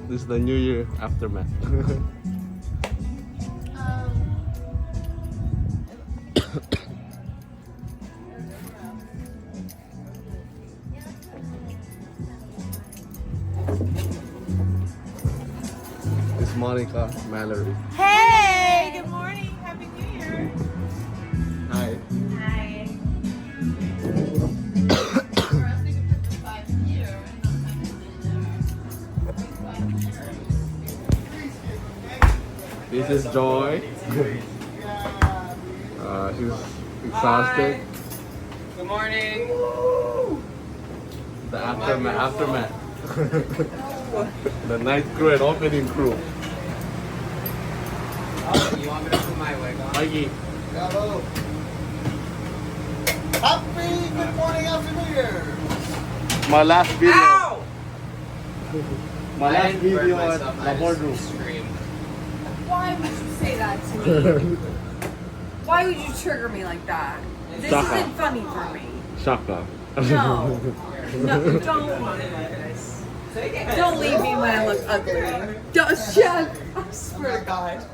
This is the New Year aftermath. It's Monica Mallory. Hey, good morning. Happy New Year. Hi. Hi. This is Joy. She's exhausted. Good morning. The aftermath. The night crew and opening crew. Oh, you want me to put my wig on? Mikey. Bravo. Happy good morning, Happy New Year. My last video. Ow! My last didn't burn video at myself, the I boardroom. just screamed. Why would you say that to me? Why would you trigger me like that? This Shaka. isn't funny for me. Shaka. No. No, don't leave me when I look ugly. Don't, Chuck. I swear to God.